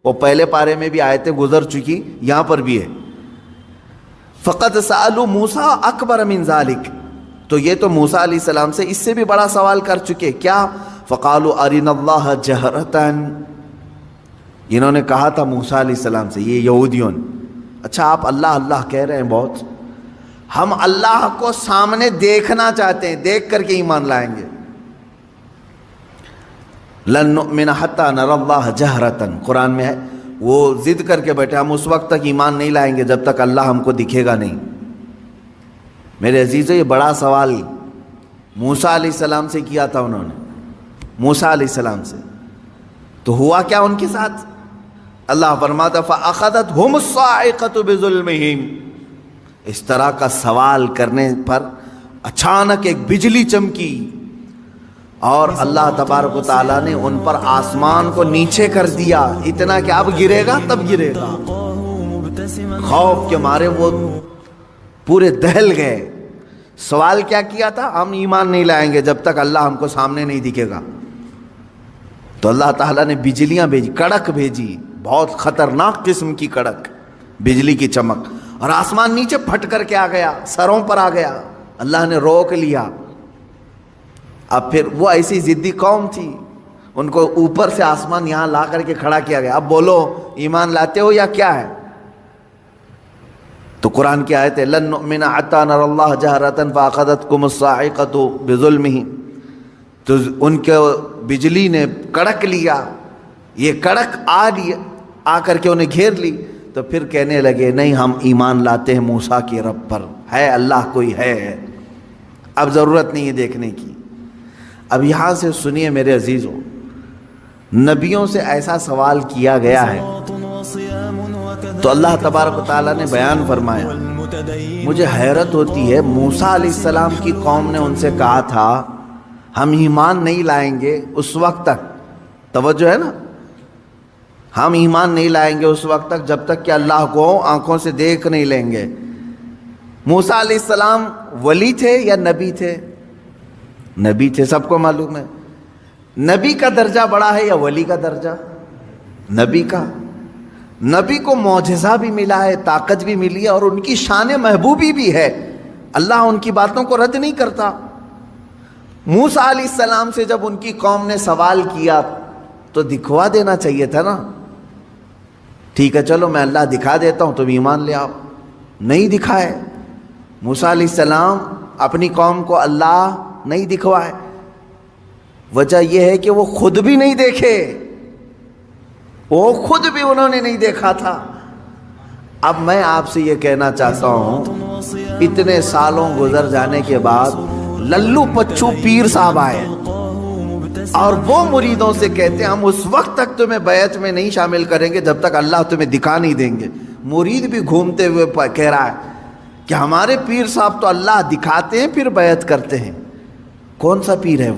وہ پہلے پارے میں بھی آیتیں گزر چکی، یہاں پر بھی ہے۔ فقط سألوا موسیٰ اکبر من ذالک، تو یہ تو موسیٰ علیہ السلام سے اس سے بھی بڑا سوال کر چکے، کیا؟ فقالوا ارنا اللہ جہرتاً، انہوں نے کہا تھا موسیٰ علیہ السلام سے، یہ یہودیوں نے، اچھا آپ اللہ اللہ کہہ رہے ہیں بہت، ہم اللہ کو سامنے دیکھنا چاہتے ہیں، دیکھ کر کے ایمان لائیں گے۔ لن نؤمن حتی نری اللہ جہرتاً، قرآن میں ہے، وہ ضد کر کے بیٹھے ہم اس وقت تک ایمان نہیں لائیں گے جب تک اللہ ہم کو دکھے گا نہیں۔ میرے عزیزو، یہ بڑا سوال موسیٰ علیہ السلام سے کیا تھا انہوں نے، موسیٰ علیہ السلام سے، تو ہوا کیا ان کے ساتھ؟ اللہ فرماتا فَأَخَذَتْهُمُ الصَّاعِقَةُ بِظُلْمِهِمْ، اس طرح کا سوال کرنے پر اچانک ایک بجلی چمکی اور اللہ تبارک و تعالیٰ نے ان پر آسمان کو نیچے کر دیا، اتنا کہ اب گرے گا تب گرے گا، خوف کے مارے وہ پورے دہل گئے۔ سوال کیا کیا تھا؟ ہم ایمان نہیں لائیں گے جب تک اللہ ہم کو سامنے نہیں دکھے گا۔ تو اللہ تعالیٰ نے بجلیاں بھیجی، کڑک بھیجی، بہت خطرناک قسم کی کڑک، بجلی کی چمک، اور آسمان نیچے پھٹ کر کے آ گیا، سروں پر آ گیا، اللہ نے روک لیا۔ اب پھر وہ ایسی ضدی قوم تھی، ان کو اوپر سے آسمان یہاں لا کر کے کھڑا کیا گیا، اب بولو ایمان لاتے ہو یا کیا ہے؟ تو قرآن کی آیت ہے لن نؤمن حتی نری اللہ جہرۃ فاخذتکم الصاعقۃ بظلمہم، تو ان کے بجلی نے کڑک لیا، یہ کڑک آ کر کے انہیں گھیر لی، تو پھر کہنے لگے نہیں ہم ایمان لاتے ہیں موسیٰ کے رب پر، ہے اللہ کوئی ہے، اب ضرورت نہیں ہے دیکھنے کی۔ اب یہاں سے سنیے میرے عزیزوں، نبیوں سے ایسا سوال کیا گیا ہے تو اللہ تبارک و تعالیٰ نے بیان فرمایا۔ مجھے حیرت ہوتی ہے، موسیٰ علیہ السلام کی قوم نے ان سے کہا تھا ہم ایمان نہیں لائیں گے اس وقت تک، توجہ ہے نا، ہم ایمان نہیں لائیں گے اس وقت تک جب تک کہ اللہ کو آنکھوں سے دیکھ نہیں لیں گے۔ موسیٰ علیہ السلام ولی تھے یا نبی تھے؟ نبی تھے، سب کو معلوم ہے۔ نبی کا درجہ بڑا ہے یا ولی کا درجہ؟ نبی کا۔ نبی کو معجزہ بھی ملا ہے، طاقت بھی ملی ہے، اور ان کی شان محبوبی بھی ہے، اللہ ان کی باتوں کو رد نہیں کرتا۔ موسیٰ علیہ السلام سے جب ان کی قوم نے سوال کیا تو دکھوا دینا چاہیے تھا نا، ٹھیک ہے چلو میں اللہ دکھا دیتا ہوں تم ایمان لے آؤ، نہیں دکھائے۔ موسیٰ علیہ السلام اپنی قوم کو اللہ نہیں دکھوائے، وجہ یہ ہے کہ وہ خود بھی نہیں دیکھے، وہ خود بھی انہوں نے نہیں دیکھا تھا۔ اب میں آپ سے یہ کہنا چاہتا ہوں، اتنے سالوں گزر جانے کے بعد للو پچو پیر صاحب آئے اور وہ مریدوں سے کہتے ہیں ہم اس وقت تک تمہیں بیعت میں نہیں شامل کریں گے جب تک اللہ تمہیں دکھا نہیں دیں گے۔ مرید بھی گھومتے ہوئے کہہ رہا ہے کہ ہمارے پیر صاحب تو اللہ دکھاتے ہیں پھر بیعت کرتے ہیں۔ کون سا پیر ہے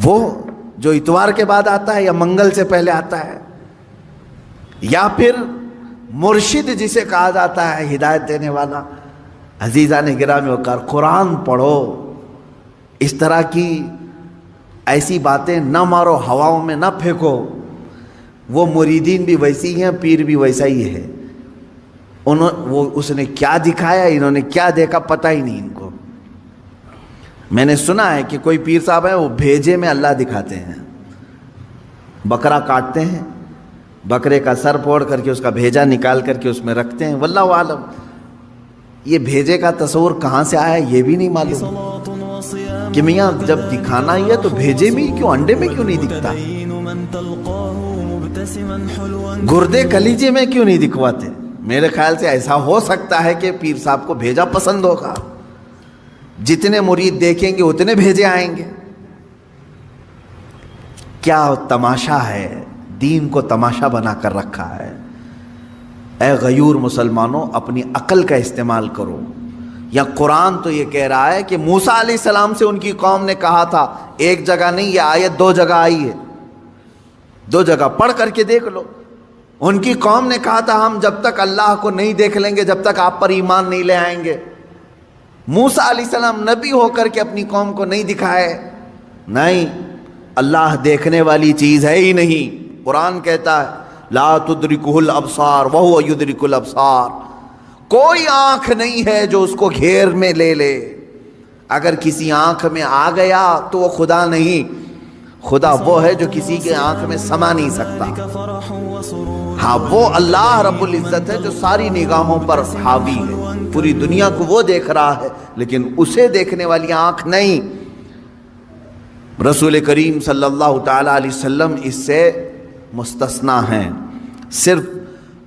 وہ جو اتوار کے بعد آتا ہے یا منگل سے پہلے آتا ہے، یا پھر مرشد جسے کہا جاتا ہے ہدایت دینے والا؟ عزیزان گرامی وقار، قرآن پڑھو، اس طرح کی ایسی باتیں نہ مارو، ہواؤں میں نہ پھینکو۔ وہ مریدین بھی ویسی ہیں، پیر بھی ویسا ہی ہے، اس نے کیا دکھایا، انہوں نے کیا دیکھا، پتہ ہی نہیں ان کو۔ میں نے سنا ہے کہ کوئی پیر صاحب ہیں وہ بھیجے میں اللہ دکھاتے ہیں، بکرا کاٹتے ہیں، بکرے کا سر پھوڑ کر کے اس کا بھیجا نکال کر کے اس میں رکھتے ہیں، واللہ عالم۔ یہ بھیجے کا تصور کہاں سے آیا یہ بھی نہیں معلوم کہ میاں جب دکھانا ہی ہے تو بھیجے میں کیوں، انڈے میں کیوں نہیں دکھتا، گردے کلیجے میں کیوں نہیں دکھواتے؟ میرے خیال سے ایسا ہو سکتا ہے کہ پیر صاحب کو بھیجا پسند ہوگا، جتنے مرید دیکھیں گے اتنے بھیجے آئیں گے۔ کیا تماشا ہے، دین کو تماشا بنا کر رکھا ہے۔ اے غیور مسلمانوں، اپنی عقل کا استعمال کرو۔ یا قرآن تو یہ کہہ رہا ہے کہ موسیٰ علیہ السلام سے ان کی قوم نے کہا تھا، ایک جگہ نہیں، یہ آیت 2 جگہ آئی ہے، 2 جگہ پڑھ کر کے دیکھ لو۔ ان کی قوم نے کہا تھا ہم جب تک اللہ کو نہیں دیکھ لیں گے جب تک آپ پر ایمان نہیں لے آئیں گے۔ موسیٰ علیہ السلام نبی ہو کر کے اپنی قوم کو نہیں دکھائے، نہیں، اللہ دیکھنے والی چیز ہے ہی نہیں، قرآن کہتا ہے لا تدرکہ الابصار وہو یدرک الابصار، کوئی آنکھ نہیں ہے جو اس کو گھیر میں لے لے، اگر کسی آنکھ میں آ گیا تو وہ خدا نہیں، خدا وہ ہے جو کسی کے آنکھ میں سما نہیں سکتا۔ ہاں وہ اللہ رب العزت ہے جو ساری نگاہوں پر حاوی ہے، پوری دنیا کو وہ دیکھ رہا ہے لیکن اسے دیکھنے والی آنکھ نہیں۔ رسول کریم صلی اللہ تعالی علیہ وسلم اس سے مستثنا ہیں، صرف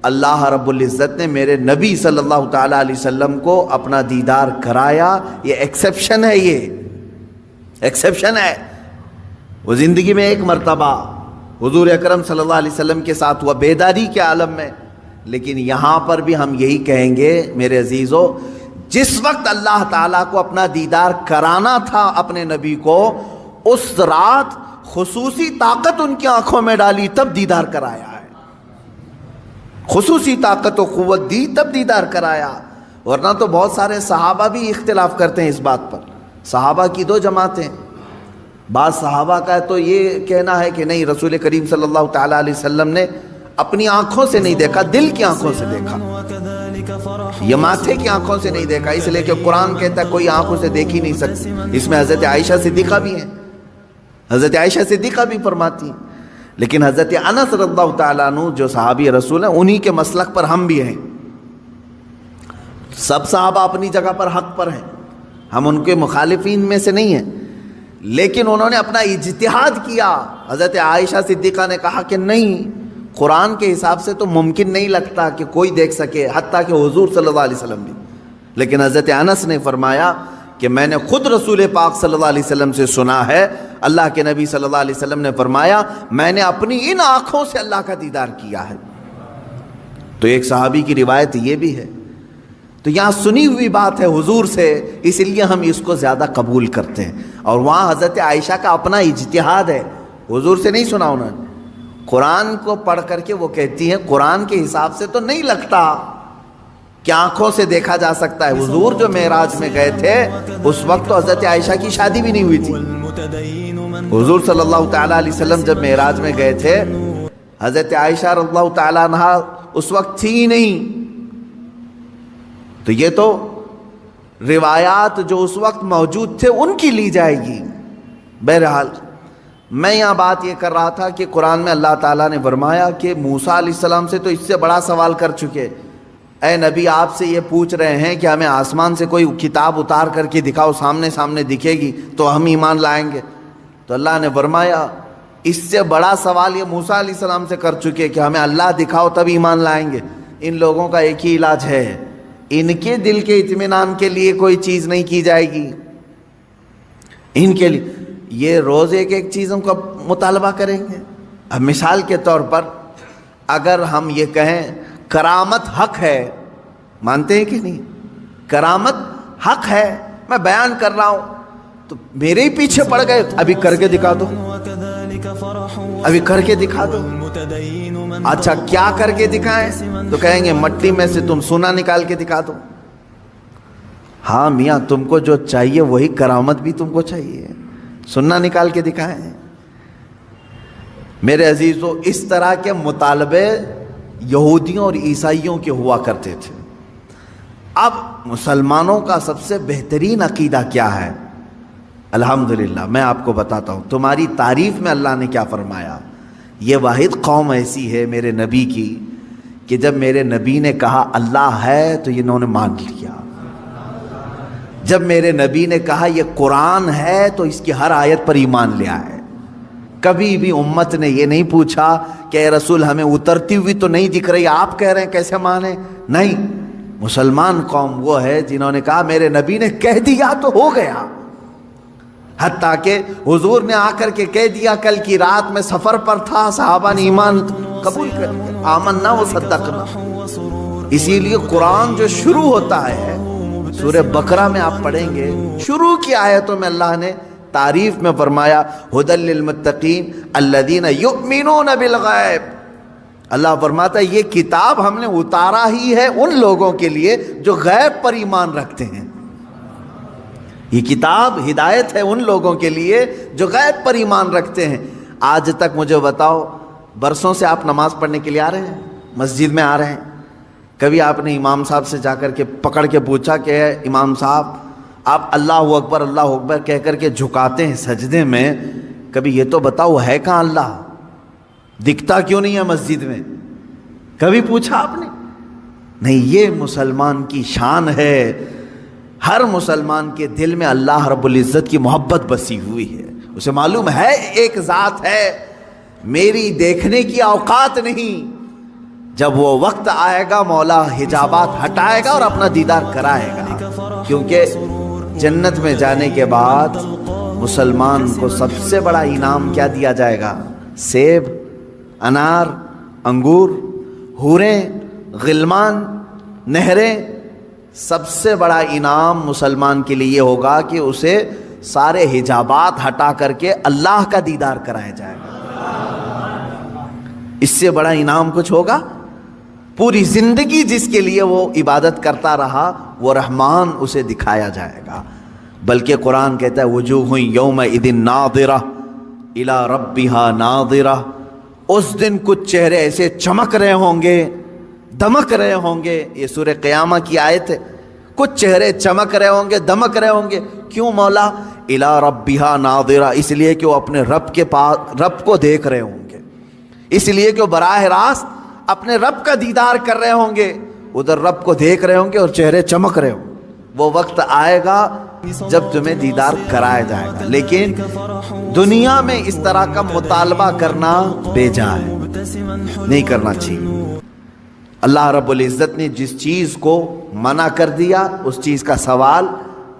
اللہ رب العزت نے میرے نبی صلی اللہ تعالی علیہ وسلم کو اپنا دیدار کرایا، یہ ایکسیپشن ہے، یہ ایکسیپشن ہے۔ وہ زندگی میں ایک مرتبہ حضور اکرم صلی اللہ علیہ وسلم کے ساتھ ہوا بیداری کے عالم میں، لیکن یہاں پر بھی ہم یہی کہیں گے میرے عزیزو، جس وقت اللہ تعالیٰ کو اپنا دیدار کرانا تھا اپنے نبی کو، اس رات خصوصی طاقت ان کی آنکھوں میں ڈالی تب دیدار کرایا ہے، خصوصی طاقت و قوت دی تب دیدار کرایا۔ ورنہ تو بہت سارے صحابہ بھی اختلاف کرتے ہیں اس بات پر، صحابہ کی دو جماعتیں، بعض صحابہ کا تو یہ کہنا ہے کہ نہیں رسول کریم صلی اللہ تعالی علیہ وسلم نے اپنی آنکھوں سے نہیں دیکھا، دل کی آنکھوں سے دیکھا، یہ ماتھے کی آنکھوں سے نہیں دیکھا، اس لیے کہ قرآن کہتا ہے کوئی آنکھوں سے دیکھ ہی نہیں سکتی۔ اس میں حضرت عائشہ صدیقہ بھی ہیں، حضرت عائشہ صدیقہ بھی فرماتی ہیں، لیکن حضرت انس رضی اللہ تعالیٰ عنہ جو صحابی رسول ہیں انہی کے مسلک پر ہم بھی ہیں۔ سب صحابہ اپنی جگہ پر حق پر ہیں، ہم ان کے مخالفین میں سے نہیں ہیں، لیکن انہوں نے اپنا اجتہاد کیا۔ حضرت عائشہ صدیقہ نے کہا کہ نہیں، قرآن کے حساب سے تو ممکن نہیں لگتا کہ کوئی دیکھ سکے، حتیٰ کہ حضور صلی اللہ علیہ وسلم بھی، لیکن حضرت انس نے فرمایا کہ میں نے خود رسول پاک صلی اللہ علیہ وسلم سے سنا ہے، اللہ کے نبی صلی اللہ علیہ وسلم نے فرمایا میں نے اپنی ان آنکھوں سے اللہ کا دیدار کیا ہے۔ تو ایک صحابی کی روایت یہ بھی ہے، تو یہاں سنی ہوئی بات ہے حضور سے، اس لیے ہم اس کو زیادہ قبول کرتے ہیں، اور وہاں حضرت عائشہ کا اپنا اجتہاد ہے، حضور سے نہیں سنا انہوں نے، قرآن کو پڑھ کر کے وہ کہتی ہیں قرآن کے حساب سے تو نہیں لگتا کہ آنکھوں سے دیکھا جا سکتا ہے۔ حضور جو معراج میں گئے تھے اس وقت تو حضرت عائشہ کی شادی بھی نہیں ہوئی تھی، حضور صلی اللہ تعالیٰ علیہ وسلم جب معراج میں گئے تھے حضرت عائشہ رضی اللہ تعالیٰ عنہ اس وقت تھی ہی نہیں۔ تو یہ تو روایات جو اس وقت موجود تھے ان کی لی جائے گی۔ بہرحال میں یہاں بات یہ کر رہا تھا کہ قرآن میں اللہ تعالیٰ نے فرمایا کہ موسیٰ علیہ السلام سے تو اس سے بڑا سوال کر چکے، اے نبی آپ سے یہ پوچھ رہے ہیں کہ ہمیں آسمان سے کوئی کتاب اتار کر کے دکھاؤ، سامنے سامنے دکھے گی تو ہم ایمان لائیں گے۔ تو اللہ نے فرمایا اس سے بڑا سوال یہ موسیٰ علیہ السلام سے کر چکے کہ ہمیں اللہ دکھاؤ تب ایمان لائیں گے۔ ان لوگوں کا ایک ہی علاج ہے، ان کے دل کے اطمینان کے لیے کوئی چیز نہیں کی جائے گی، ان کے لیے یہ روز ایک ایک چیزوں کا مطالبہ کریں گے۔ اب مثال کے طور پر اگر ہم یہ کہیں کرامت حق ہے، مانتے ہیں کہ نہیں؟ کرامت حق ہے، میں بیان کر رہا ہوں تو میرے ہی پیچھے پڑ گئے، ابھی کر کے دکھا دو، ابھی کر کے دکھا دو۔ اچھا کیا کر کے دکھائیں؟ تو کہیں گے مٹی میں سے تم سونا نکال کے دکھا دو۔ ہاں میاں تم کو جو چاہیے وہی کرامت بھی تم کو چاہیے، سننا نکال کے دکھائیں۔ میرے عزیزو اس طرح کے مطالبے یہودیوں اور عیسائیوں کے ہوا کرتے تھے۔ اب مسلمانوں کا سب سے بہترین عقیدہ کیا ہے؟ الحمدللہ میں آپ کو بتاتا ہوں، تمہاری تعریف میں اللہ نے کیا فرمایا۔ یہ واحد قوم ایسی ہے میرے نبی کی کہ جب میرے نبی نے کہا اللہ ہے تو انہوں نے مان لیا، جب میرے نبی نے کہا یہ قرآن ہے تو اس کی ہر آیت پر ایمان لیا ہے۔ کبھی بھی امت نے یہ نہیں پوچھا کہ اے رسول ہمیں اترتی ہوئی تو نہیں دکھ رہی، آپ کہہ رہے ہیں کیسے مانیں؟ نہیں، مسلمان قوم وہ ہے جنہوں نے کہا میرے نبی نے کہہ دیا تو ہو گیا۔ حتیٰ کہ حضور نے آ کر کے کہہ دیا، کل کی رات میں سفر پر تھا، صحابہ نے ایمان قبول کر لیا، آمنا و صدقنا۔ اسی لیے قرآن جو شروع ہوتا ہے سورہ بقرہ میں آپ پڑھیں گے، شروع کی آیتوں میں اللہ نے تعریف میں فرمایا ھدی للمتقین الذین یؤمنون بالغیب۔ اللہ فرماتا ہے یہ کتاب ہم نے اتارا ہی ہے ان لوگوں کے لیے جو غیب پر ایمان رکھتے ہیں۔ یہ کتاب ہدایت ہے ان لوگوں کے لیے جو غیب پر ایمان رکھتے ہیں۔ آج تک مجھے بتاؤ برسوں سے آپ نماز پڑھنے کے لیے آ رہے ہیں، مسجد میں آ رہے ہیں، کبھی آپ نے امام صاحب سے جا کر کے پکڑ کے پوچھا کہ امام صاحب آپ اللہ اکبر کہہ کر کے جھکاتے ہیں سجدے میں، کبھی یہ تو بتاؤ ہے کہاں اللہ، دکھتا کیوں نہیں ہے مسجد میں؟ کبھی پوچھا آپ نے؟ نہیں، یہ مسلمان کی شان ہے، ہر مسلمان کے دل میں اللہ رب العزت کی محبت بسی ہوئی ہے، اسے معلوم ہے ایک ذات ہے، میری دیکھنے کی اوقات نہیں، جب وہ وقت آئے گا مولا حجابات ہٹائے گا اور اپنا دیدار کرائے گا، کیونکہ جنت میں جانے کے بعد مسلمان کو سب سے بڑا انعام کیا دیا جائے گا؟ سیب، انار، انگور، حوریں، غلمان، نہریں۔ سب سے بڑا انعام مسلمان کے لیے یہ ہوگا کہ اسے سارے حجابات ہٹا کر کے اللہ کا دیدار کرایا جائے گا۔ اس سے بڑا انعام کچھ ہوگا؟ پوری زندگی جس کے لیے وہ عبادت کرتا رہا وہ رحمان اسے دکھایا جائے گا۔ بلکہ قرآن کہتا ہے وجوہ یومئذ ناظرہ الی ربہا ناظرہ، اس دن کچھ چہرے ایسے چمک رہے ہوں گے، دمک رہے ہوں گے، یہ سورہ قیامہ کی آیت ہے، کچھ چہرے چمک رہے ہوں گے، دمک رہے ہوں گے، کیوں مولا؟ الی ربہا ناظرہ، اس لیے کہ وہ اپنے رب کو دیکھ رہے ہوں گے، اس لیے کہ وہ براہ راست اپنے رب کا دیدار کر رہے ہوں گے، ادھر رب کو دیکھ رہے ہوں گے اور چہرے چمک رہے ہوں گے۔ وہ وقت آئے گا جب تمہیں دیدار کرایا جائے گا، لیکن دنیا میں اس طرح کا مطالبہ کرنا بیجا ہے، نہیں کرنا چاہیے۔ اللہ رب العزت نے جس چیز کو منع کر دیا اس چیز کا سوال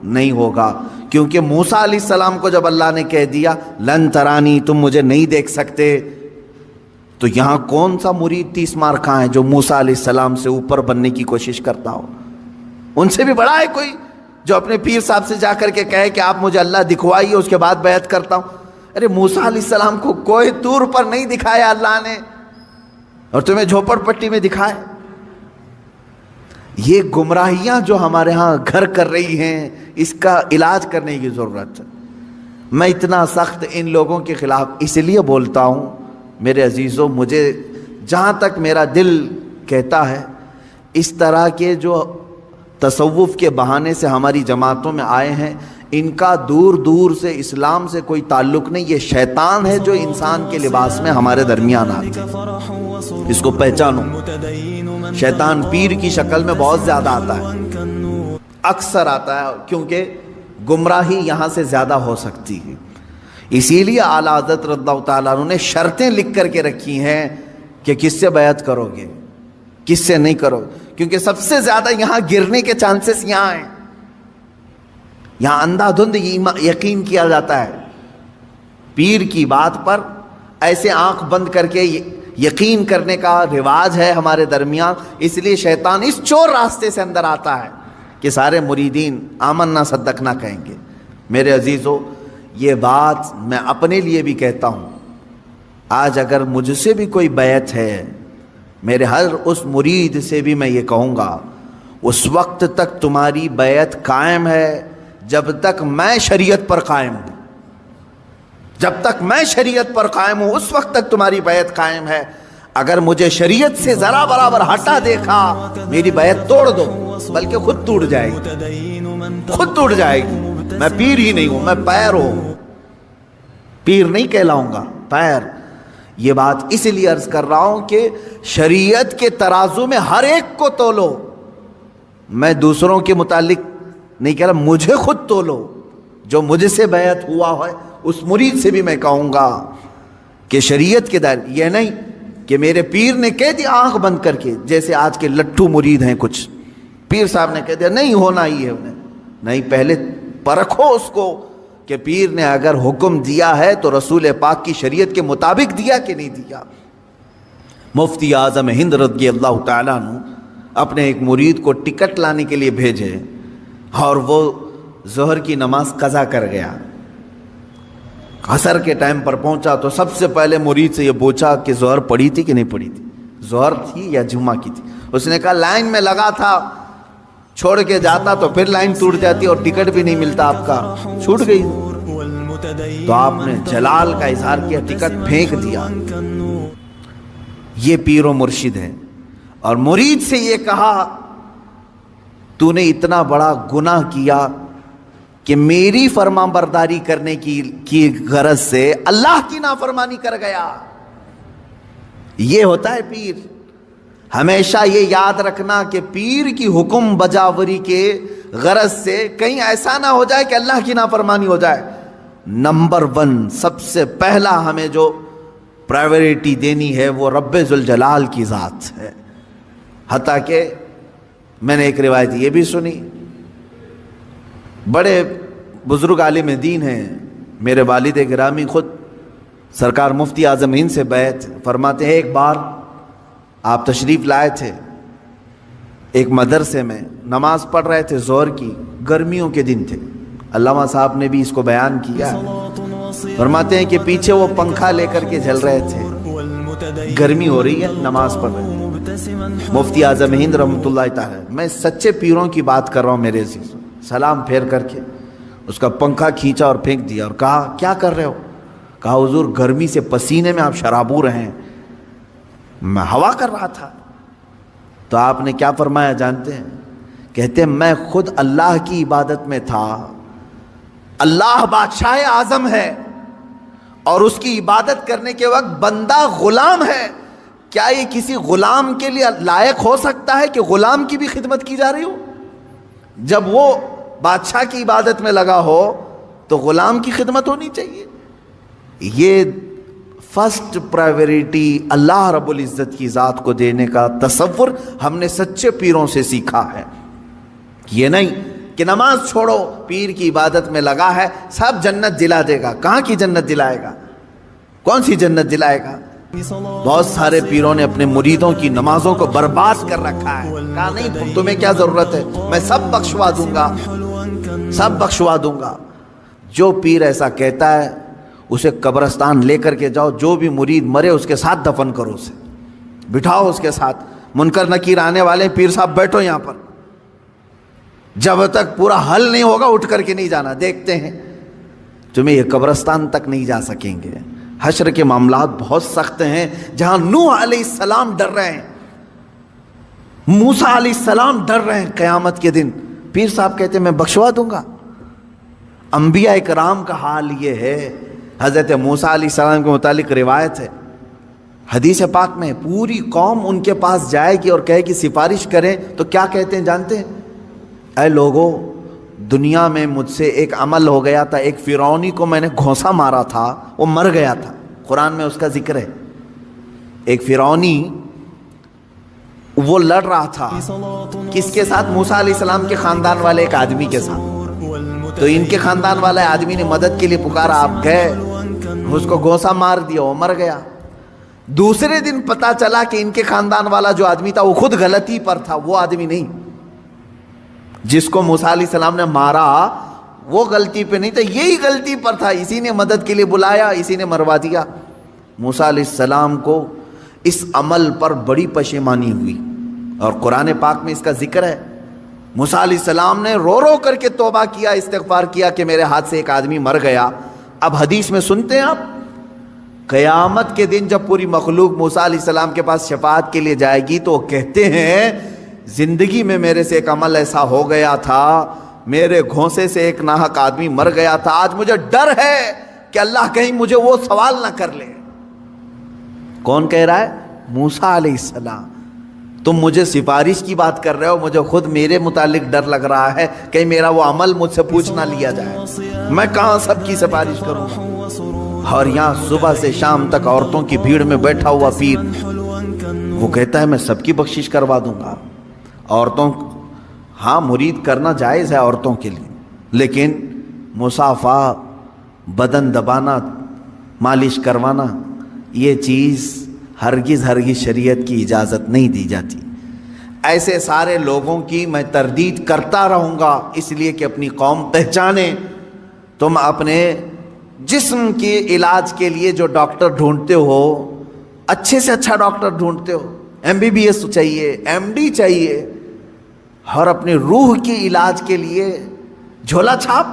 نہیں ہوگا، کیونکہ موسیٰ علیہ السلام کو جب اللہ نے کہہ دیا لن ترانی، تم مجھے نہیں دیکھ سکتے، تو یہاں کون سا مرید 30 مار کھا ہے جو موسیٰ علیہ السلام سے اوپر بننے کی کوشش کرتا ہو؟ ان سے بھی بڑا ہے کوئی جو اپنے پیر صاحب سے جا کر کے کہے کہ آپ مجھے اللہ دکھوائیے اس کے بعد بیعت کرتا ہوں؟ ارے موسیٰ علیہ السلام کو کوئی طور پر نہیں دکھایا اللہ نے، اور تمہیں جھوپڑ پٹی میں دکھائے۔ یہ گمراہیاں جو ہمارے ہاں گھر کر رہی ہیں، اس کا علاج کرنے کی ضرورت ہے۔ میں اتنا سخت ان لوگوں کے خلاف اس لیے بولتا ہوں میرے عزیزوں، مجھے جہاں تک میرا دل کہتا ہے اس طرح کے جو تصوف کے بہانے سے ہماری جماعتوں میں آئے ہیں، ان کا دور دور سے اسلام سے کوئی تعلق نہیں، یہ شیطان ہے جو انسان کے لباس میں ہمارے درمیان آتے ہیں۔ اس کو پہچانو، شیطان پیر کی شکل میں بہت زیادہ آتا ہے، اکثر آتا ہے، کیونکہ گمراہی یہاں سے زیادہ ہو سکتی ہے۔ اسی لیے اعلیٰ حضرت رضی اللہ تعالیٰ عنہ نے شرطیں لکھ کر کے رکھی ہیں کہ کس سے بیعت کرو گے، کس سے نہیں کرو، کیونکہ سب سے زیادہ یہاں گرنے کے چانسز یہاں ہیں، یہاں اندھا دھند یقین کیا جاتا ہے، پیر کی بات پر ایسے آنکھ بند کر کے یقین کرنے کا رواج ہے ہمارے درمیان۔ اس لیے شیطان اس چور راستے سے اندر آتا ہے کہ سارے مریدین آمنا صدقنا کہیں گے۔ میرے عزیزو، یہ بات میں اپنے لیے بھی کہتا ہوں، آج اگر مجھ سے بھی کوئی بیعت ہے، میرے ہر اس مرید سے بھی میں یہ کہوں گا اس وقت تک تمہاری بیعت قائم ہے جب تک میں شریعت پر قائم ہوں، جب تک میں شریعت پر قائم ہوں اس وقت تک تمہاری بیعت قائم ہے۔ اگر مجھے شریعت سے ذرا برابر ہٹا دیکھا، میری بیعت توڑ دو، بلکہ خود ٹوٹ جائے گی، خود ٹوٹ جائے گی۔ میں پیر ہی نہیں ہوں، میں پیر ہوں، پیر نہیں کہلاؤں گا، پیر۔ یہ بات اس لیے عرض کر رہا ہوں کہ شریعت کے ترازو میں ہر ایک کو تولو، میں دوسروں کے متعلق نہیں کہہ رہا، مجھے خود تولو، جو مجھ سے بیعت ہوا ہے اس مرید سے بھی میں کہوں گا کہ شریعت کے دائرے، یہ نہیں کہ میرے پیر نے کہہ دیا آنکھ بند کر کے، جیسے آج کے لٹھو مرید ہیں کچھ، پیر صاحب نے کہہ دیا نہیں ہونا ہی ہے انہیں، نہیں، پہلے پرکھو اس کو کہ پیر نے اگر حکم دیا ہے تو رسول پاک کی شریعت کے مطابق دیا کہ نہیں دیا۔ مفتی اعظم ہند رضی اللہ تعالیٰ عنہ اپنے ایک مرید کو ٹکٹ لانے کے لیے بھیجے اور وہ ظہر کی نماز قضا کر گیا، عصر کے ٹائم پر پہنچا تو سب سے پہلے مرید سے یہ پوچھا کہ ظہر پڑھی تھی کہ نہیں پڑھی تھی، ظہر تھی یا جمعہ کی تھی؟ اس نے کہا لائن میں لگا تھا، چھوڑ کے جاتا تو پھر لائن ٹوٹ جاتی اور ٹکٹ بھی نہیں ملتا، آپ کا چھوٹ گئی۔ تو آپ نے جلال کا اظہار کیا، ٹکٹ پھینک دیا۔ یہ پیر و مرشد ہے. اور مرید سے یہ کہا تو نے اتنا بڑا گناہ کیا کہ میری فرما برداری کرنے کی غرض سے اللہ کی نافرمانی کر گیا. یہ ہوتا ہے پیر. ہمیشہ یہ یاد رکھنا کہ پیر کی حکم بجاوری کے غرض سے کہیں ایسا نہ ہو جائے کہ اللہ کی نافرمانی ہو جائے. نمبر 1 سب سے پہلا ہمیں جو پرائیورٹی دینی ہے وہ رب ذوالجلال کی ذات ہے. حتیٰ کہ میں نے ایک روایت یہ بھی سنی, بڑے بزرگ عالم دین ہیں میرے والد گرامی, خود سرکار مفتی اعظم ہند سے بیعت فرماتے ہیں. ایک بار آپ تشریف لائے تھے ایک مدرسے میں, نماز پڑھ رہے تھے ظہر کی, گرمیوں کے دن تھے, علامہ صاحب نے بھی اس کو بیان کیا ہے. فرماتے ہیں کہ پیچھے وہ پنکھا لے کر کے جل رہے تھے, گرمی ہو رہی ہے, نماز پڑھ رہے ہیں. مفتی اعظم ہند رحمۃ اللہ تعالی, میں سچے پیروں کی بات کر رہا ہوں میرے عزیز, سلام پھیر کر کے اس کا پنکھا کھینچا اور پھینک دیا اور کہا کیا کر رہے ہو؟ کہا حضور گرمی سے پسینے میں آپ شرابور ہیں, میں ہوا کر رہا تھا. تو آپ نے کیا فرمایا جانتے ہیں؟ کہتے ہیں میں خود اللہ کی عبادت میں تھا, اللہ بادشاہ اعظم ہے اور اس کی عبادت کرنے کے وقت بندہ غلام ہے. کیا یہ کسی غلام کے لیے لائق ہو سکتا ہے کہ غلام کی بھی خدمت کی جا رہی ہو؟ جب وہ بادشاہ کی عبادت میں لگا ہو تو غلام کی خدمت ہونی چاہیے. یہ فرسٹ پرائیورٹی اللہ رب العزت کی ذات کو دینے کا تصور ہم نے سچے پیروں سے سیکھا ہے. یہ نہیں کہ نماز چھوڑو, پیر کی عبادت میں لگا ہے, سب جنت دلا دے گا. کہاں کی جنت دلائے گا؟ کون سی جنت دلائے گا؟ بہت سارے پیروں نے اپنے مریدوں کی نمازوں کو برباد کر رکھا ہے. کہا نہیں تمہیں کیا ضرورت ہے, میں سب بخشوا دوں گا, سب بخشوا دوں گا. جو پیر ایسا کہتا ہے اسے قبرستان لے کر کے جاؤ, جو بھی مرید مرے اس کے ساتھ دفن کرو, اسے بٹھاؤ اس کے ساتھ. منکر نکیر آنے والے, پیر صاحب بیٹھو یہاں پر, جب تک پورا حل نہیں ہوگا اٹھ کر کے نہیں جانا, دیکھتے ہیں تمہیں یہ قبرستان تک نہیں جا سکیں گے. حشر کے معاملات بہت سخت ہیں. جہاں نوح علیہ السلام ڈر رہے ہیں, موسیٰ علیہ السلام ڈر رہے ہیں قیامت کے دن, پیر صاحب کہتے ہیں میں بخشوا دوں گا. انبیاء کرام کا حال یہ ہے. حضرت موسیٰ علیہ السلام کے متعلق روایت ہے حدیث پاک میں, پوری قوم ان کے پاس جائے گی اور کہے کہ سفارش کریں, تو کیا کہتے ہیں جانتے ہیں؟ اے لوگو, دنیا میں مجھ سے ایک عمل ہو گیا تھا, ایک فرعونی کو میں نے گھونسا مارا تھا, وہ مر گیا تھا. قرآن میں اس کا ذکر ہے. ایک فرعونی وہ لڑ رہا تھا کس کے ساتھ؟ موسیٰ علیہ السلام کے خاندان والے ایک آدمی کے ساتھ. تو ان کے خاندان والے آدمی نے مدد کے لیے پکارا, آپ گئے, اس کو گھونسا مار دیا, وہ مر گیا. دوسرے دن پتا چلا کہ ان کے خاندان والا جو آدمی تھا وہ خود غلطی پر تھا, وہ آدمی نہیں. جس کو موسیٰ علیہ السلام نے مارا وہ غلطی پہ نہیں تھا, یہی غلطی پر تھا, اسی نے مدد کے لیے بلایا, اسی نے مروا دیا. موسیٰ علیہ السلام کو اس عمل پر بڑی پشیمانی ہوئی اور قرآن پاک میں اس کا ذکر ہے. موسیٰ علیہ السلام نے رو رو کر کے توبہ کیا, استغفار کیا کہ میرے ہاتھ سے ایک آدمی مر گیا. اب حدیث میں سنتے ہیں آپ, قیامت کے دن جب پوری مخلوق موسیٰ علیہ السلام کے پاس شفاعت کے لیے جائے گی تو وہ کہتے ہیں زندگی میں میرے سے ایک عمل ایسا ہو گیا تھا, میرے گھونسے سے ایک ناحق آدمی مر گیا تھا, آج مجھے ڈر ہے کہ اللہ کہیں مجھے وہ سوال نہ کر لے. کون کہہ رہا ہے؟ موسیٰ علیہ السلام. تم مجھے سفارش کی بات کر رہے ہو, مجھے خود میرے متعلق ڈر لگ رہا ہے کہیں میرا وہ عمل مجھ سے پوچھ نہ لیا جائے, میں کہاں سب کی سفارش کروں. اور یہاں صبح سے شام تک عورتوں کی بھیڑ میں بیٹھا ہوا پیر, وہ کہتا ہے میں سب کی بخشش کروا دوں گا. عورتوں, ہاں مرید کرنا جائز ہے عورتوں کے لیے, لیکن مصافحہ, بدن دبانا, مالش کروانا, یہ چیز ہرگز شریعت کی اجازت نہیں دی جاتی. ایسے سارے لوگوں کی میں تردید کرتا رہوں گا اس لیے کہ اپنی قوم پہچانے. تم اپنے جسم کے علاج کے لیے جو ڈاکٹر ڈھونڈتے ہو, اچھے سے اچھا ڈاکٹر ڈھونڈتے ہو, MBBS چاہیے, MD چاہیے, اور اپنی روح کی علاج کے لیے جھولا چھاپ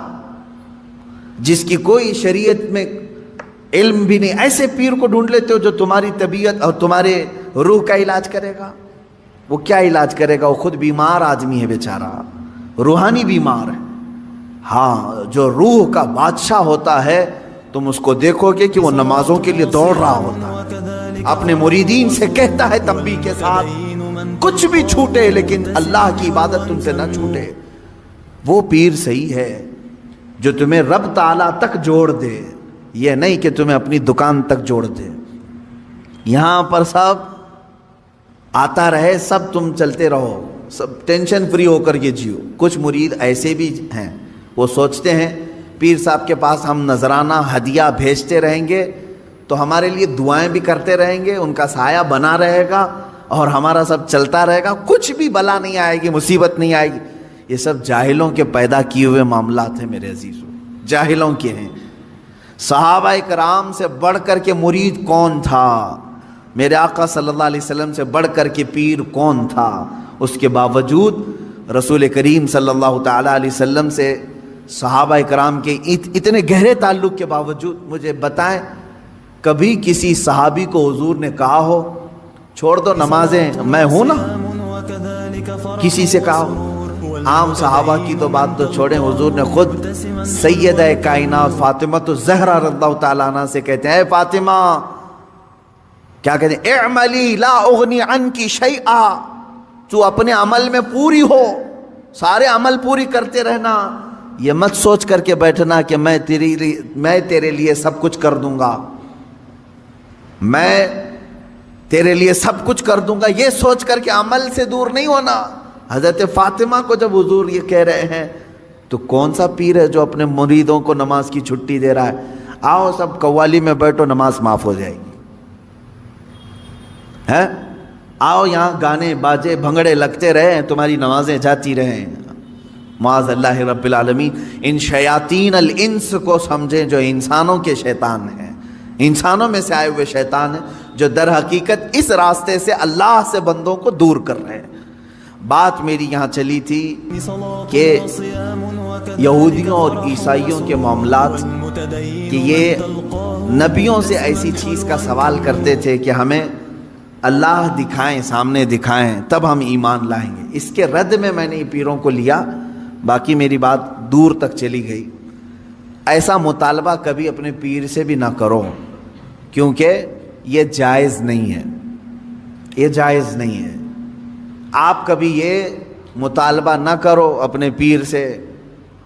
جس کی کوئی شریعت میں علم بھی نہیں, ایسے پیر کو ڈھونڈ لیتے ہو جو تمہاری طبیعت اور تمہارے روح کا علاج کرے گا؟ وہ کیا علاج کرے گا؟ وہ خود بیمار آدمی ہے بیچارہ، روحانی بیمار ہے۔ ہاں، جو روح کا بادشاہ ہوتا ہے تم اس کو دیکھو گے کہ وہ نمازوں کے لیے دوڑ رہا ہوتا ہے، اپنے مریدین سے کہتا ہے تنبیہ کے ساتھ کچھ بھی چھوٹے لیکن اللہ کی عبادت تم سے نہ چھوٹے۔ وہ پیر صحیح ہے جو تمہیں رب تعالیٰ تک جوڑ دے، یہ نہیں کہ تمہیں اپنی دکان تک جوڑ دے۔ یہاں پر سب آتا رہے، سب تم چلتے رہو، سب ٹینشن فری ہو کر کے جیو۔ کچھ مرید ایسے بھی ہیں، وہ سوچتے ہیں پیر صاحب کے پاس ہم نذرانہ ہدیہ بھیجتے رہیں گے تو ہمارے لیے دعائیں بھی کرتے رہیں گے، ان کا سایہ بنا رہے گا اور ہمارا سب چلتا رہے گا، کچھ بھی بلا نہیں آئے گی، مصیبت نہیں آئے گی۔ یہ سب جاہلوں کے پیدا کیے ہوئے معاملات ہیں میرے عزیزوں، جاہلوں کے ہیں۔ صحابہ کرام سے بڑھ کر کے مرید کون تھا؟ میرے آقا صلی اللہ علیہ وسلم سے بڑھ کر کے پیر کون تھا؟ اس کے باوجود رسول کریم صلی اللہ تعالیٰ علیہ وسلم سے صحابہ کرام کے اتنے گہرے تعلق کے باوجود مجھے بتائیں کبھی کسی صحابی کو حضور نے کہا ہو چھوڑ دو نمازیں، میں ہوں نا؟ کسی سے کہا ہو؟ عام صحابہ کی تو بات تو چھوڑیں، حضور نے خود سیدہ کائنات فاطمہ الزہرا رضی اللہ تعالیٰ عنہ سے کہتے ہیں، اے فاطمہ، کیا کہتے ہیں؟ اعملی لا اغنی عنکی شیئا، تو اپنے عمل میں پوری ہو، سارے عمل پوری کرتے رہنا، یہ مت سوچ کر کے بیٹھنا کہ میں تیرے لیے سب کچھ کر دوں گا، میں تیرے لیے سب کچھ کر دوں گا، یہ سوچ کر کے عمل سے دور نہیں ہونا۔ حضرت فاطمہ کو جب حضور یہ کہہ رہے ہیں تو کون سا پیر ہے جو اپنے مریدوں کو نماز کی چھٹی دے رہا ہے؟ آؤ سب قوالی میں بیٹھو، نماز معاف ہو جائے گی، ہے؟ آؤ یہاں گانے باجے بھنگڑے لگتے رہیں، تمہاری نمازیں جاتی رہیں۔ معاذ اللہ رب العالمین ان شیاطین الانس کو سمجھیں جو انسانوں کے شیطان ہیں، انسانوں میں سے آئے ہوئے شیطان ہیں جو در حقیقت اس راستے سے اللہ سے بندوں کو دور کر رہے ہیں۔ بات میری یہاں چلی تھی کہ یہودیوں اور عیسائیوں کے معاملات کہ یہ نبیوں سے ایسی چیز کا سوال کرتے تھے کہ ہمیں اللہ دکھائیں، سامنے دکھائیں تب ہم ایمان لائیں گے۔ اس کے رد میں نے پیروں کو لیا، باقی میری بات دور تک چلی گئی۔ ایسا مطالبہ کبھی اپنے پیر سے بھی نہ کرو، کیونکہ یہ جائز نہیں ہے، یہ جائز نہیں ہے۔ آپ کبھی یہ مطالبہ نہ کرو اپنے پیر سے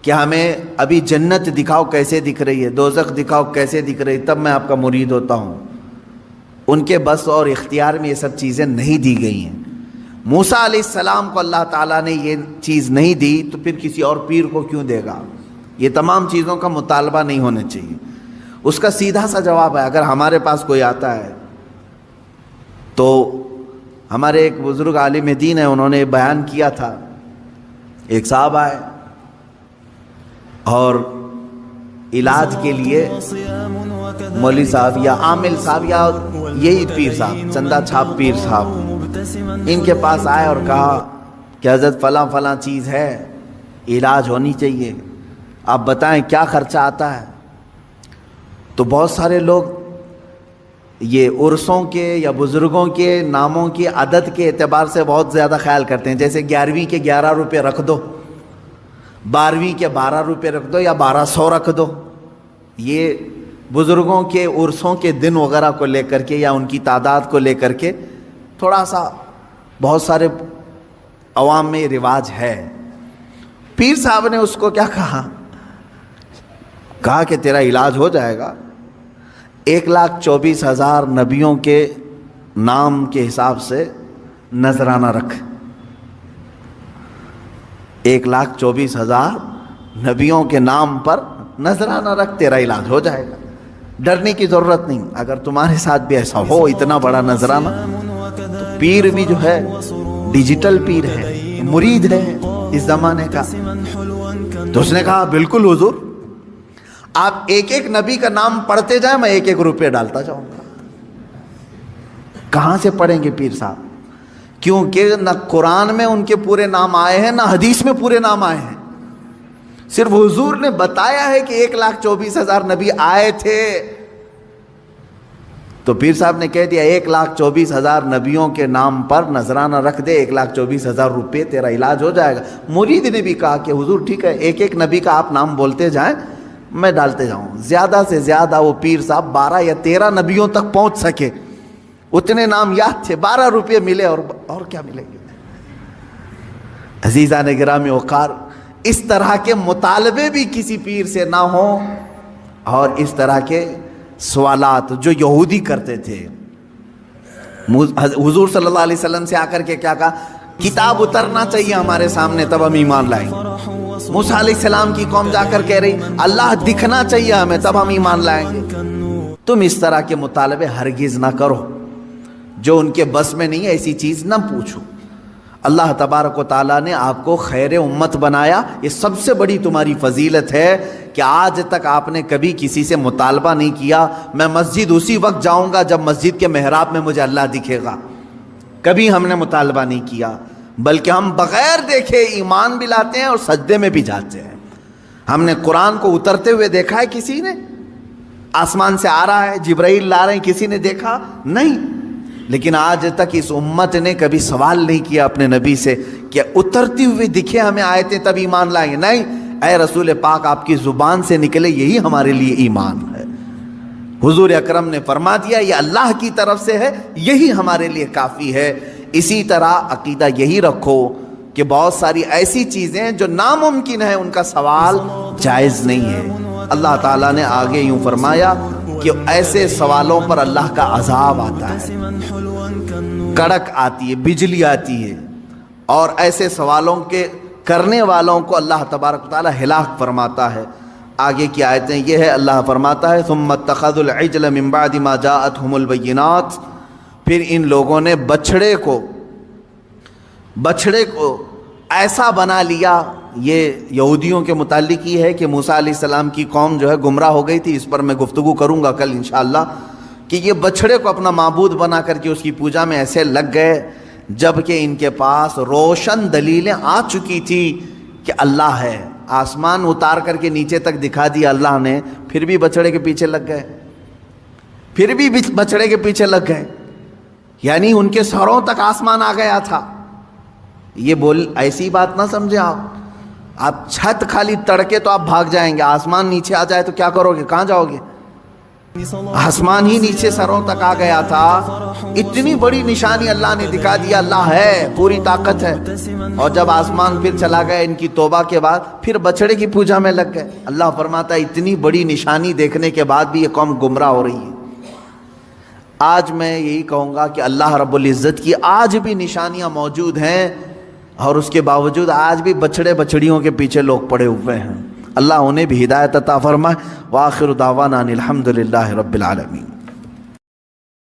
کہ ہمیں ابھی جنت دکھاؤ کیسے دکھ رہی ہے، دوزخ دکھاؤ کیسے دکھ رہی ہے، تب میں آپ کا مرید ہوتا ہوں۔ ان کے بس اور اختیار میں یہ سب چیزیں نہیں دی گئی ہیں۔ موسیٰ علیہ السلام کو اللہ تعالیٰ نے یہ چیز نہیں دی تو پھر کسی اور پیر کو کیوں دے گا؟ یہ تمام چیزوں کا مطالبہ نہیں ہونا چاہیے۔ اس کا سیدھا سا جواب ہے، اگر ہمارے پاس کوئی آتا ہے تو ہمارے ایک بزرگ عالم دین ہیں، انہوں نے بیان کیا تھا، ایک صاحب آئے اور علاج کے لیے مولوی صاحب یا عامل صاحب یا یہی پیر صاحب، چندہ چھاپ پیر صاحب، ان کے پاس آئے اور کہا کہ حضرت فلاں فلاں چیز ہے، علاج ہونی چاہیے، آپ بتائیں کیا خرچہ آتا ہے؟ تو بہت سارے لوگ یہ عرسوں کے یا بزرگوں کے ناموں کی عدد کے اعتبار سے بہت زیادہ خیال کرتے ہیں، جیسے 11ویں کے 11 روپے رکھ دو، 12ویں کے 12 روپے رکھ دو یا 1200 رکھ دو۔ یہ بزرگوں کے عرسوں کے دن وغیرہ کو لے کر کے یا ان کی تعداد کو لے کر کے تھوڑا سا بہت سارے عوام میں رواج ہے۔ پیر صاحب نے اس کو کیا کہا کہ تیرا علاج ہو جائے گا، 1,24,000 نبیوں کے نام کے حساب سے نذرانہ رکھ، 1,24,000 نبیوں کے نام پر نذرانہ رکھ، تیرا علاج ہو جائے گا، ڈرنے کی ضرورت نہیں۔ اگر تمہارے ساتھ بھی ایسا ہو اتنا بڑا نذرانہ، تو پیر بھی جو ہے ڈیجیٹل پیر ہے، مرید ہے اس زمانے کا۔ تو اس نے کہا بالکل حضور، آپ ایک ایک نبی کا نام پڑھتے جائیں، میں 1-1 روپے ڈالتا جاؤں گا۔ کہاں سے پڑھیں گے پیر صاحب؟ کیونکہ نہ قرآن میں ان کے پورے نام آئے ہیں، نہ حدیث میں پورے نام آئے ہیں۔ صرف حضور نے بتایا ہے کہ 1,24,000 نبی آئے تھے، تو پیر صاحب نے کہہ دیا 1,24,000 نبیوں کے نام پر نذرانہ رکھ دے، 1,24,000 روپے تیرا علاج ہو جائے گا۔ مرید نے بھی کہا کہ حضور ٹھیک ہے، ایک ایک نبی کا آپ نام بولتے جائیں، میں ڈالتے جاؤں۔ زیادہ سے زیادہ وہ پیر صاحب 12 یا 13 نبیوں تک پہنچ سکے، اتنے نام یاد تھے، 12 روپے ملے اور کیا ملیں گے۔ عزیزان گرامی وقار، اس طرح کے مطالبے بھی کسی پیر سے نہ ہوں، اور اس طرح کے سوالات جو یہودی کرتے تھے۔ حضور صلی اللہ علیہ وسلم سے آ کر کے کیا کہا؟ کتاب اترنا چاہیے ہمارے سامنے تب ہم ایمان لائیں گے۔ موسیٰ علیہ السلام کی قوم جا کر کہہ رہی اللہ دکھنا چاہیے ہمیں تب ہم ایمان لائیں گے۔ تم اس طرح کے مطالبے ہرگز نہ کرو، جو ان کے بس میں نہیں ہے ایسی چیز نہ پوچھو۔ اللہ تبارک و تعالیٰ نے آپ کو خیر امت بنایا، یہ سب سے بڑی تمہاری فضیلت ہے کہ آج تک آپ نے کبھی کسی سے مطالبہ نہیں کیا میں مسجد اسی وقت جاؤں گا جب مسجد کے محراب میں مجھے اللہ دکھے گا۔ کبھی ہم نے مطالبہ نہیں کیا، بلکہ ہم بغیر دیکھے ایمان بھی لاتے ہیں اور سجدے میں بھی جاتے ہیں۔ ہم نے قرآن کو اترتے ہوئے دیکھا ہے کسی نے؟ آسمان سے آ رہا ہے، جبرائیل لا رہے ہیں، کسی نے دیکھا؟ نہیں۔ لیکن آج تک اس امت نے کبھی سوال نہیں کیا اپنے نبی سے کہ اترتی ہوئی دکھے ہمیں آیتیں تب ایمان لائیں گے۔ نہیں، اے رسول پاک آپ کی زبان سے نکلے یہی ہمارے لیے ایمان ہے۔ حضور اکرم نے فرما دیا یہ اللہ کی طرف سے ہے، یہی ہمارے لیے کافی ہے۔ اسی طرح عقیدہ یہی رکھو کہ بہت ساری ایسی چیزیں جو ناممکن ہیں ان کا سوال جائز نہیں ہے۔ اللہ تعالیٰ نے آگے یوں فرمایا کہ ایسے سوالوں پر اللہ کا عذاب آتا ہے، کڑک آتی ہے، بجلی آتی ہے، اور ایسے سوالوں کے کرنے والوں کو اللہ تبارک و تعالیٰ ہلاک فرماتا ہے۔ آگے کی آیتیں یہ ہے، اللہ فرماتا ہے ثم اتخذوا العجل من بعد ما جاءتهم البینات، پھر ان لوگوں نے بچھڑے کو ایسا بنا لیا۔ یہ یہودیوں کے متعلق یہ ہے کہ موسیٰ علیہ السلام کی قوم جو ہے گمراہ ہو گئی تھی، اس پر میں گفتگو کروں گا کل انشاءاللہ، کہ یہ بچھڑے کو اپنا معبود بنا کر کے اس کی پوجا میں ایسے لگ گئے جبکہ ان کے پاس روشن دلیلیں آ چکی تھی کہ اللہ ہے۔ آسمان اتار کر کے نیچے تک دکھا دیا اللہ نے، پھر بھی بچھڑے کے پیچھے لگ گئے، یعنی ان کے سروں تک آسمان آ گیا تھا۔ یہ ایسی بات نہ سمجھے آپ چھت خالی تڑکے تو آپ بھاگ جائیں گے، آسمان نیچے آ جائے تو کیا کرو گے؟ کہاں جاؤ گے؟ آسمان ہی نیچے سروں تک آ گیا تھا۔ اتنی بڑی نشانی اللہ نے دکھا دیا، اللہ ہے، پوری طاقت ہے، اور جب آسمان پھر چلا گیا ان کی توبہ کے بعد پھر بچڑے کی پوجا میں لگ گئے۔ اللہ فرماتا ہے اتنی بڑی نشانی دیکھنے کے بعد بھی یہ قوم گمراہ ہو رہی ہے۔ آج میں یہی کہوں گا کہ اللہ رب العزت کی آج بھی نشانیاں موجود ہیں، اور اس کے باوجود آج بھی بچڑے بچڑیوں کے پیچھے لوگ پڑے ہوئے ہیں۔ اللہ انہیں بھی ہدایت عطا فرمائے۔ وآخر دعوانا ان الحمد للہ رب العالمین۔